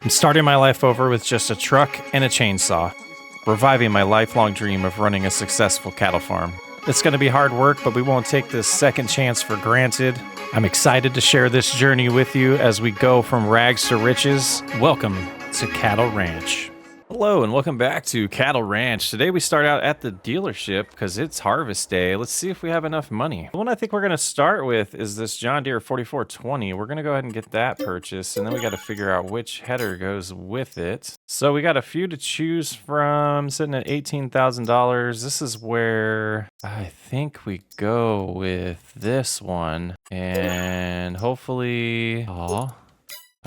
I'm starting my life over with just a truck and a chainsaw, reviving my lifelong dream of running a successful cattle farm. It's going to be hard work, but we won't take this second chance for granted. I'm excited to share this journey with you as we go from rags to riches. Welcome to Cattle Ranch. Hello and welcome back to Cattle Ranch. Today we start out at the dealership because it's harvest day. Let's see if we have enough money. The one I think we're going to start with is this John Deere 4420. We're going to go ahead and get that purchased, and then we got to figure out which header goes with it. So we got a few to choose from, sitting at $18,000. This is where I think we go with this one, and hopefully, I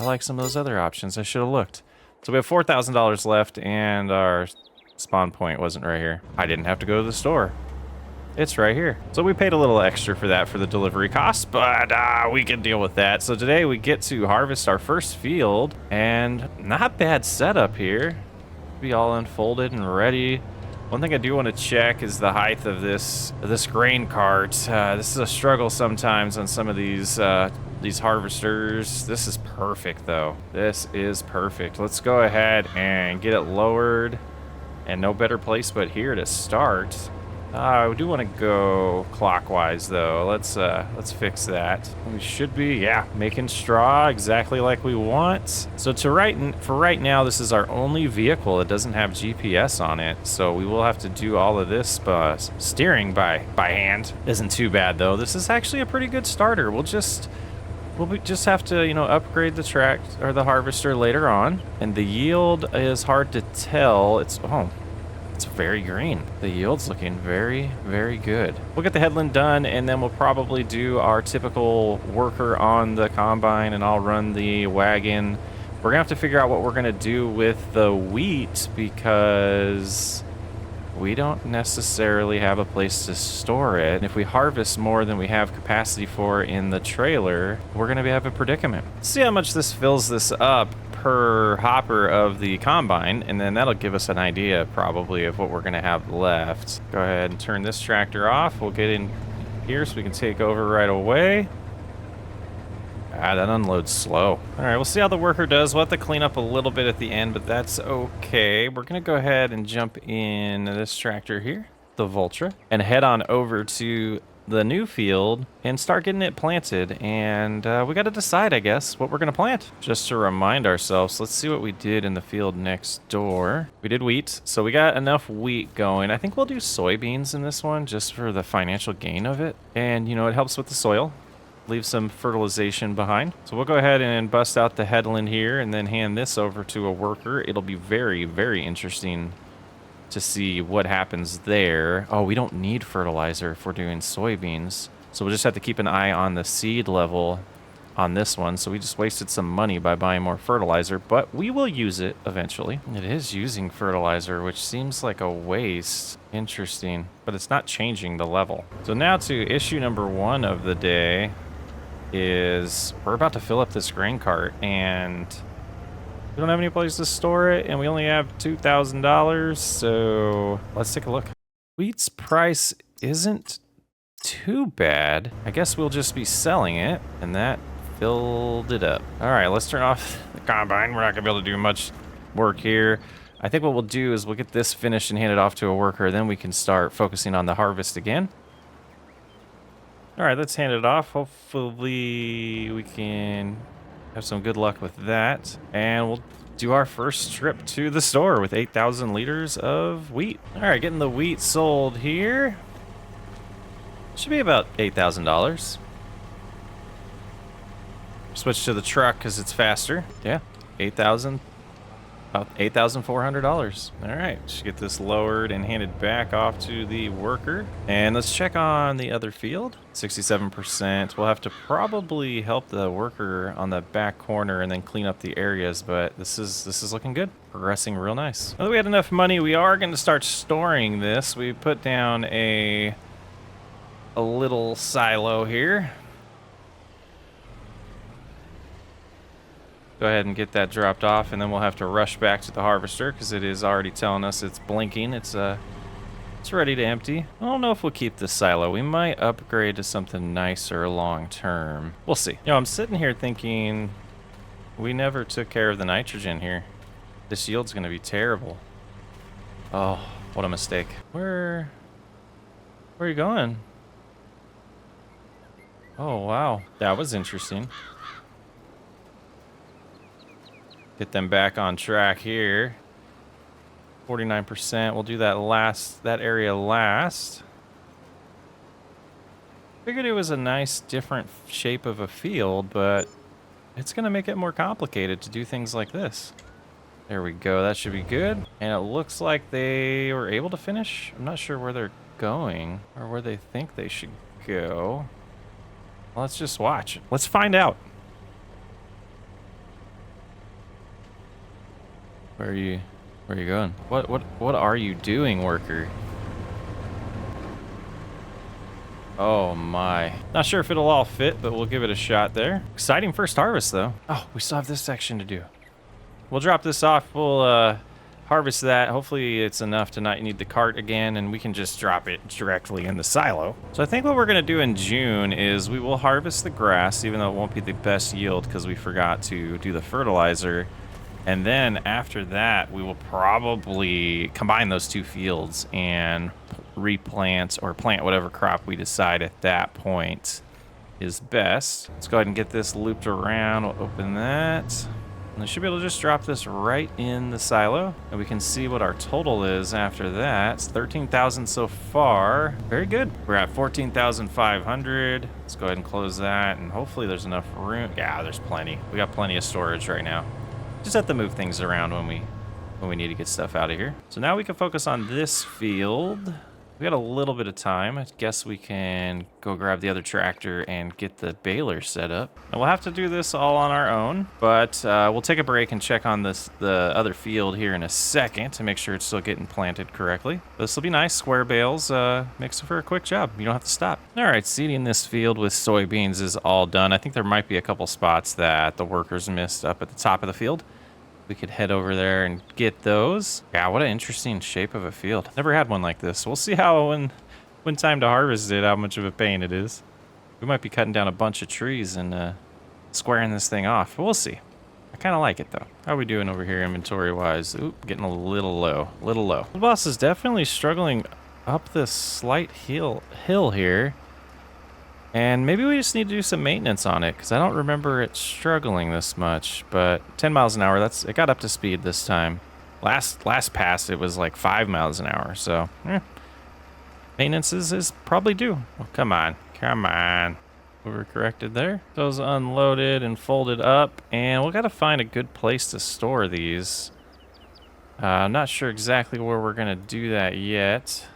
like some of those other options. I should have looked. So we have $4,000 left, and our spawn point wasn't right here. I didn't have to go to the store. It's right here. So we paid a little extra for that for the delivery costs, but we can deal with that. So today we get to harvest our first field, and not bad setup here. Be all unfolded and ready. One thing I do want to check is the height of this grain cart. This is a struggle sometimes on some of these harvesters. This is perfect though. This is perfect. Let's go ahead and get it lowered, and no better place but here to start. We do want to go clockwise though. Let's fix that. We should be, making straw exactly like we want. So for right now, this is our only vehicle that doesn't have GPS on it. So we will have to do all of this steering by hand. Isn't too bad though. This is actually a pretty good starter. We'll just have to, upgrade the the harvester later on. And the yield is hard to tell. It's very green. The yield's looking very, very good. We'll get the headland done, and then we'll probably do our typical worker on the combine, and I'll run the wagon. We're gonna have to figure out what we're gonna do with the wheat, because we don't necessarily have a place to store it. And if we harvest more than we have capacity for in the trailer, we're gonna have a predicament. Let's see how much this fills this up per hopper of the combine, and then that'll give us an idea probably of what we're gonna have left. Go ahead and turn this tractor off. We'll get in here so we can take over right away. That unloads slow. All right, we'll see how the worker does. We'll have to clean up a little bit at the end, but that's okay. We're gonna go ahead and jump in this tractor here, the Vultra, and head on over to the new field and start getting it planted. And we got to decide, I guess, what we're gonna plant. Just to remind ourselves, let's see what we did in the field next door. We did wheat, so we got enough wheat going. I think we'll do soybeans in this one just for the financial gain of it. And it helps with the soil. Leave some fertilization behind. So we'll go ahead and bust out the headland here and then hand this over to a worker. It'll be very, very interesting to see what happens there. Oh, we don't need fertilizer if we're doing soybeans. So we'll just have to keep an eye on the seed level on this one. So we just wasted some money by buying more fertilizer, but we will use it eventually. It is using fertilizer, which seems like a waste. Interesting, but it's not changing the level. So now to issue number 1 of the day is we're about to fill up this grain cart, and we don't have any place to store it, and we only have $2,000, so let's take a look. Wheat's price isn't too bad. I guess we'll just be selling it, and that filled it up. All right, let's turn off the combine. We're not gonna be able to do much work here. I think what we'll do is we'll get this finished and hand it off to a worker, then we can start focusing on the harvest again. All right, let's hand it off. Hopefully we can have some good luck with that. And we'll do our first trip to the store with 8,000 liters of wheat. All right, getting the wheat sold here. Should be about $8,000. Switch to the truck because it's faster. Yeah, about $8,400. All right, should get this lowered and handed back off to the worker. And let's check on the other field. 67%. We'll have to probably help the worker on the back corner and then clean up the areas, but this is looking good. Progressing real nice. Now that we had enough money, we are going to start storing this. We put down a little silo here. Go ahead and get that dropped off, and then we'll have to rush back to the harvester because it is already telling us it's blinking. It's ready to empty. I don't know if we'll keep this silo. We might upgrade to something nicer long term. We'll see. I'm sitting here thinking We never took care of the nitrogen here. This yield's gonna be terrible. Oh, what a mistake. Where are you going? Oh, wow. That was interesting. Get them back on track here. 49%. We'll do that area last. Figured it was a nice different shape of a field, but it's gonna make it more complicated to do things like this. There we go, that should be good. And it looks like they were able to finish. I'm not sure where they're going or where they think they should go. Well, let's just watch. Let's find out. Where are you going? What are you doing, worker? Oh my. Not sure if it'll all fit, but we'll give it a shot there. Exciting first harvest though. Oh, we still have this section to do. We'll drop this off. We'll harvest that. Hopefully it's enough to not need the cart again, and we can just drop it directly in the silo. So I think what we're gonna do in June is we will harvest the grass, even though it won't be the best yield because we forgot to do the fertilizer. And then after that, we will probably combine those two fields and replant or plant whatever crop we decide at that point is best. Let's go ahead and get this looped around. We'll open that. And I should be able to just drop this right in the silo, and we can see what our total is after that. It's 13,000 so far. Very good. We're at 14,500. Let's go ahead and close that, and hopefully there's enough room. Yeah, there's plenty. We got plenty of storage right now. Just have to move things around when we need to get stuff out of here. So now we can focus on this field. We got a little bit of time. I guess we can go grab the other tractor and get the baler set up. And we'll have to do this all on our own, but we'll take a break and check on the other field here in a second to make sure it's still getting planted correctly. This will be nice. Square bales makes for a quick job. You don't have to stop. All right, seeding this field with soybeans is all done. I think there might be a couple spots that the workers missed up at the top of the field. We could head over there and get those. Yeah, what an interesting shape of a field. Never had one like this. We'll see how when time to harvest it, how much of a pain it is. We might be cutting down a bunch of trees and squaring this thing off. But we'll see. I kind of like it though. How are we doing over here inventory wise? Oop, getting a little low. The boss is definitely struggling up this slight hill here. And maybe we just need to do some maintenance on it, because I don't remember it struggling this much. But 10 miles an hour, it got up to speed this time. Last pass, it was like 5 miles an hour. So, maintenance is probably due. Oh, come on. Overcorrected there. Those unloaded and folded up. And we got to find a good place to store these. I'm not sure exactly where we're going to do that yet.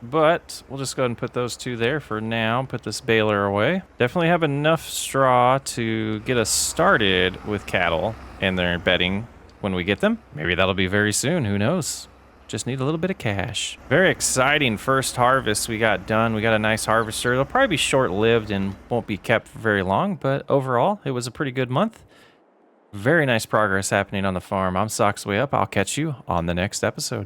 But we'll just go ahead and put those two there for now. Put this baler away. Definitely have enough straw to get us started with cattle and their bedding when we get them. Maybe that'll be very soon. Who knows? Just need a little bit of cash. Very exciting first harvest we got done. We got a nice harvester. It'll probably be short-lived and won't be kept for very long, but overall, it was a pretty good month. Very nice progress happening on the farm. I'm Socksway Up. I'll catch you on the next episode.